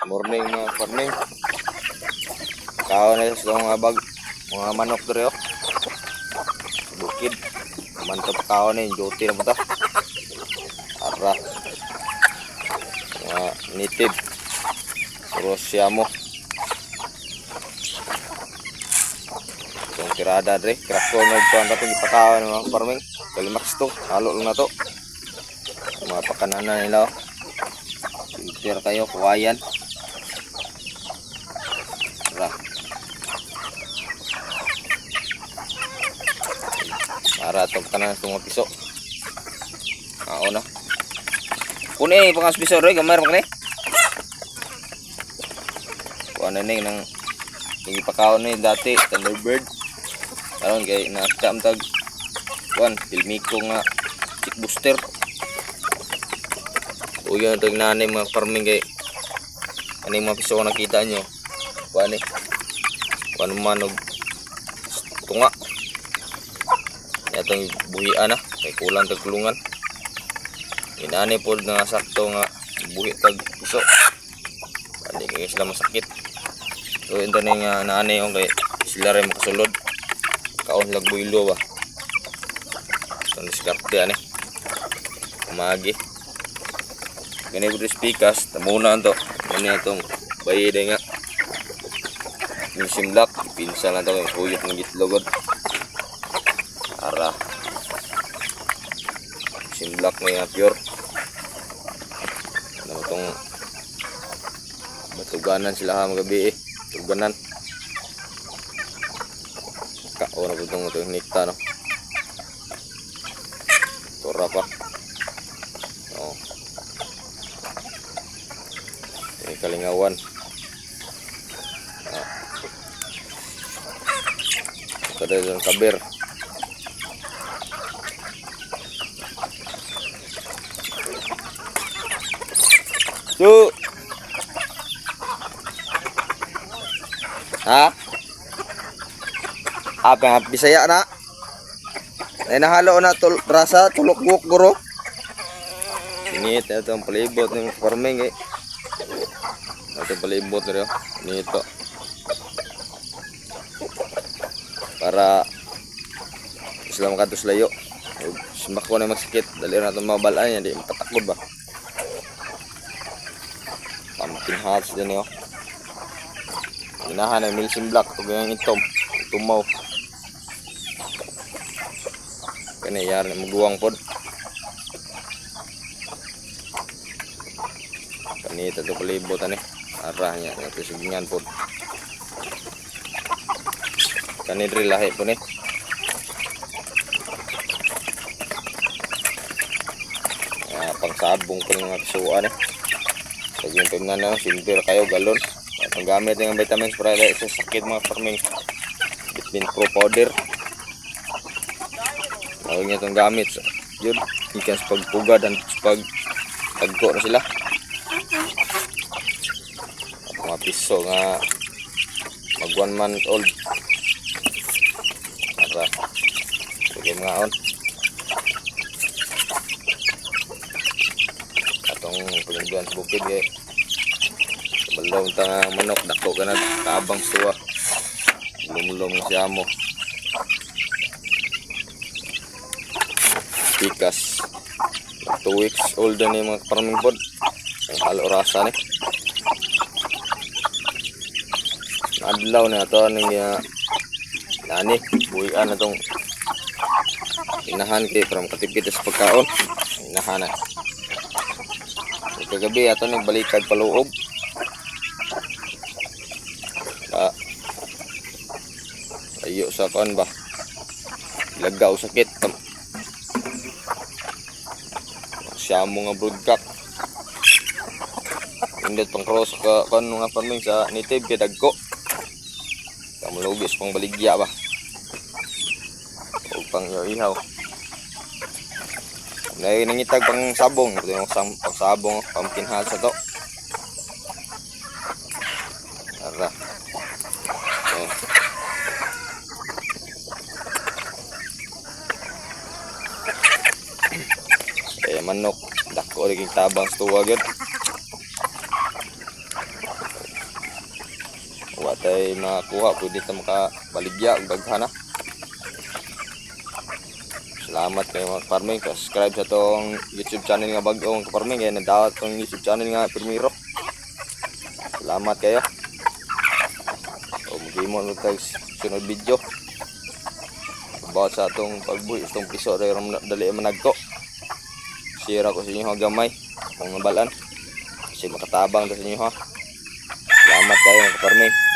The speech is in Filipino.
Morning mga farming. Kaon na sa mga manok dere oh. Bukid. Mantap kaon ni duty na buta. Ara. Mga native. Puro siyamo. Itong tirada dere. Krako na ito ang dating ipakaon mga farming. Kalimax to. Halo lang na to. Mga pakananan nila oh. Filter kayo, kuwayan. Para itong kanan itong mga piso. Na. Kuni pangas piso rin, gamay rin kani. Kuha na ning ng ipakaon ni dati, Thunderbird. Karon kay nakita tag kuan, filmiko nga chick booster. O yun itong nanay mga farming kay ano yung mga piso ko nakita nyo. Kuha ni. Kuha naman og tunga. Itong buhian na, may kulang tag kulungan. Inani po nga sakto nga buhi tag puso. Hindi kayo sila masakit. So ito na nga naanay yung kay sila rin makasulod. Kaon lag builo ba. Itong diskarte yan eh. Umagi. Ganyan po rin spikas. Tamuna ito. Ganyan itong bayide nga. Yung simlak. Pinsa lang ito. Yung huyot ng gitlogod. Ara simblak na pure ano itong batuganan sila magabi eh tuganan kaora ko itong nikta no tora pa oh. Ini kalingawan kada yung kaber. Su. Ha? Apa yang Bisaya na? Ay nahalo na rasa tulok buok guro. Ini itong palibot ng farming eh. Ito palibot rin. Ini ito. Para sila makatus layo. Simak ko na magsakit. Dali na itong mabalaan yan. Di matatakod ba? Pumpkin hearts din yun. Inahan ay milsim black. Ito yung itom. Tumaw. Kaya yar na maguwang pod. Kanita ito palibutan eh. Arah niya. Ito sigingan pod. Kanidri lahi po eh. Pangsabong po ng mga kasuan eh. Pag yung pimnan na, simper kayo, galon. Ang gamit ng vitamins para sa sakit mga farming. Vitamin Pro powder. Huwag niya itong gamit. So, yun, ikan sa pagpuga dan sa pagtagko na sila. At mga piso nga mag 1 month old. Para bigay mga on. Paglinduan sa bukid kay balong tanga manok dako ka na kaabang suwa lumulom siya mo pikas 2 weeks old na yung mga farming pod ang halo rasa ni adlaw na ito ng nani buhian na itong inahan kay from katipid sa pagkaon inahan na kagabi ato nagbalikad paluob. Ayo sa kan ba. Lagaw sakit. Siya mo nga broodcock. Indot pang cross ka kan nga farming sa native kay dagko. Kamulugis pang baligya ba. O pang ihaw. Nay nangitag pang sabong, ito yung pang sabong, pumpkin hearts ito. Tara. Okay. manok dako ring tabang sa tuwa gyud tayo makakuha, pwede tayo makabaligya ug daghana. Salamat kayo mga farming, subscribe sa tong YouTube channel nga bag-ong farming, kaya nadawat tong YouTube channel nga primero. Salamat kayo. So magimon mo tayo sunod video about sa atong pagbuhi itong piso rin dali managko. Share ako sa inyo ha gamay kung nabalan kasi makatabang sa inyo ha. Salamat kayo mga farming.